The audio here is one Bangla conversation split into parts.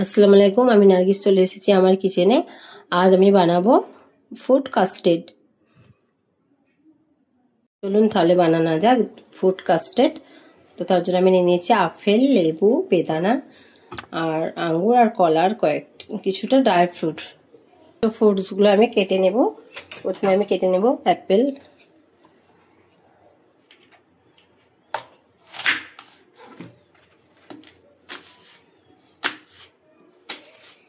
আসসালামু আলাইকুম, আমি নার্গিস চলে এসেছি আমার কিচেনে। আজ আমি বানাবো ফুড কাস্টার্ড। চলুন তাহলে বানানো যাক ফুড কাস্টার্ড। তো তার জন্য আমি নিয়েছি আপেল, লেবু, বেদানা আর আঙ্গুর আর কলার কিছুটা ড্রাই ফ্রুট। তো ফ্রুটসগুলো আমি কেটে নেব। প্রথমে আমি কেটে নেব অ্যাপেল।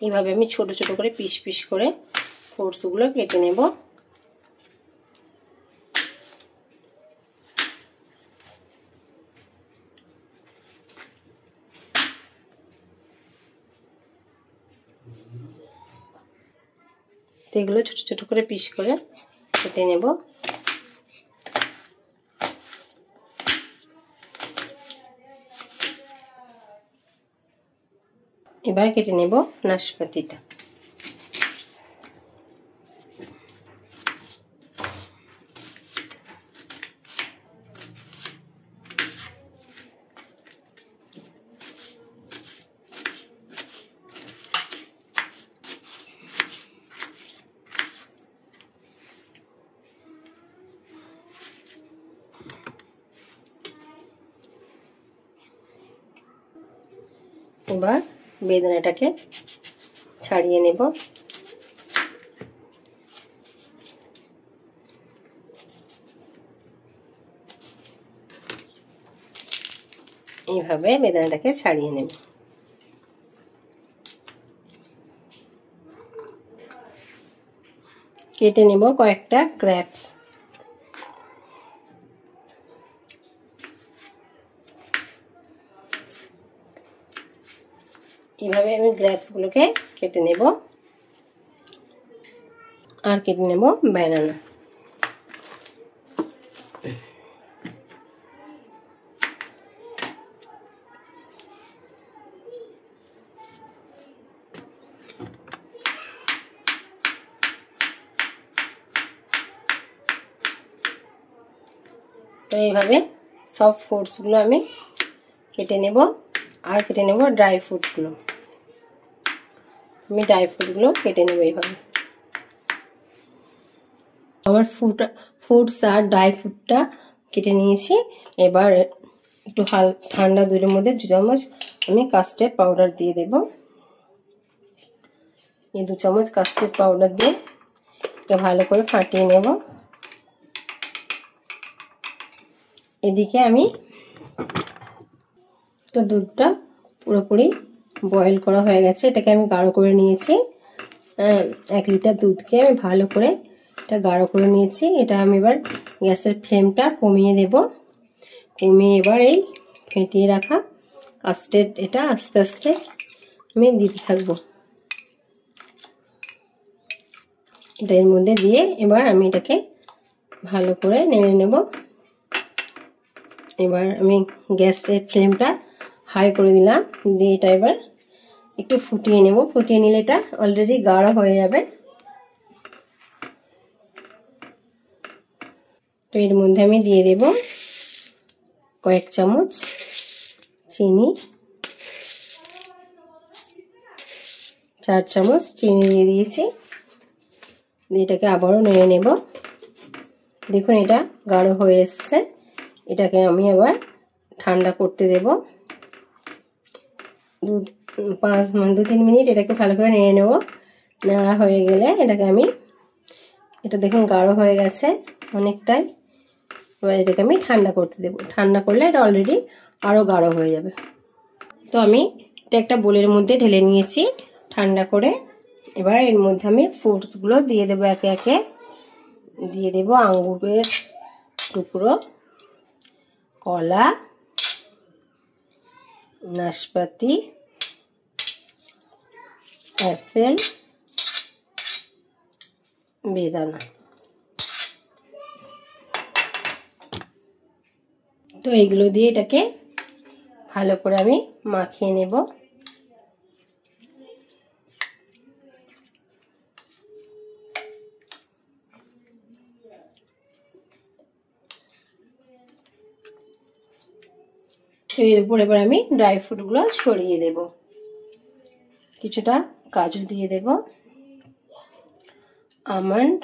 এইভাবে আমি ছোট ছোট করে পিস পিস করে ফ্রুটসগুলো কেটে নেব। এগুলো ছোট ছোট করে পিস করে কেটে নেব। এবার কেটে নেব নাশপাতিটা। এবার বেদানাটাকে ছাড়িয়ে নেব। এইভাবে বেদানাটাকে ছাড়িয়ে নেব। কেটে নেব কয়েকটা গ্রেপস। এইভাবে আমি গ্রেপসগুলোকে কেটে নেব। আর কেটে নেব ব্যানানা। তো এইভাবে সব ফ্রুটসগুলো আমি কেটে নেব। আর কেটে নেব ড্রাই ফ্রুটগুলো। আমি ড্রাই ফ্রুটগুলো কেটে নেব এইভাবে। আমার ফ্রুটস আর ড্রাই ফ্রুটটা কেটে নিয়েছি। এবার একটু ঠান্ডা দুধের মধ্যে 2 চামচ আমি কাস্টার্ড পাউডার দিয়ে দেব। এই 2 চামচ কাস্টার্ড পাউডার দিয়ে ভালো করে ফাটিয়ে নেব। এদিকে আমি তো দুধটা পুরোপুরি বয়েল করা হয়ে গেছে। এটাকে আমি গাঢ় করে নিয়েছি। 1 লিটার দুধকে আমি ভালো করে এটা গাঢ় করে নিয়েছি। এটা আমি এবার গ্যাসের ফ্লেমটা কমিয়ে দেব। কমিয়ে এবার এই ফেটিয়ে রাখা কাস্টার্ড এটা আস্তে আস্তে আমি দিতে থাকবো। এটা এর মধ্যে দিয়ে এবার আমি এটাকে ভালো করে নেড়ে নেব। এবার আমি গ্যাসের ফ্লেমটা হাই করে দিলাম। দিয়ে এটা এবার একটু ফুটিয়ে নেব। ফুটিয়ে নিলে এটা অলরেডি গাঢ় হয়ে যাবে। তো এর মধ্যে আমি দিয়ে দেব কয়েক চামচ চিনি, 4 চামচ চিনি দিয়ে দিয়েছি। এটাকে আবারও নেড়ে নেব। দেখুন এটা গাঢ় হয়ে এসছে। এটাকে আমি আবার ঠান্ডা করতে দেব। 2-3 মিনিট এটাকে ভালো করে নেড়ে নেব। নেড়া হয়ে গেলে এটাকে আমি এটা দেখুন গাঢ় হয়ে গেছে অনেকটাই। এবার এটাকে আমি ঠান্ডা করতে দেব। ঠান্ডা করলে এটা অলরেডি আরও গাঢ় হয়ে যাবে। তো আমি এটা একটা বোলের মধ্যে ঢেলে নিয়েছি ঠান্ডা করে। এবার এর মধ্যে আমি ফ্রুটসগুলো দিয়ে দেবো একে একে। দিয়ে দেব আঙ্গুরের টুকরো, কলা, নাশপাতি, আপেল, বেদানা। তো এইগুলো দিয়ে এটাকে ভালো করে আমি মাখিয়ে নেব। তো এর উপর এবার আমি ড্রাই ফ্রুটগুলো ছড়িয়ে দেব। কিছুটা কাজু দিয়ে দেব, আমন্ড,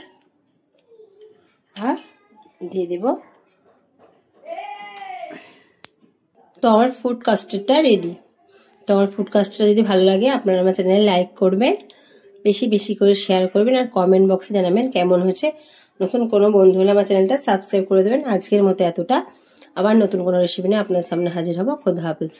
আর দিয়ে দেব। তো আমার ফুড কাস্টার্ডটা রেডি। তো আমার ফুড কাস্টার্ডটা যদি ভালো লাগে আপনারা আমার চ্যানেলে লাইক করবেন, বেশি বেশি করে শেয়ার করবেন, আর কমেন্ট বক্সে জানাবেন কেমন হয়েছে। নতুন কোনো বন্ধু হলে আমার চ্যানেলটা সাবস্ক্রাইব করে দেবেন। আজকের মতো এতটা, আবার নতুন কোনো রেসিপি নিয়ে আপনার সামনে হাজির হব। খোদা হাফেজ।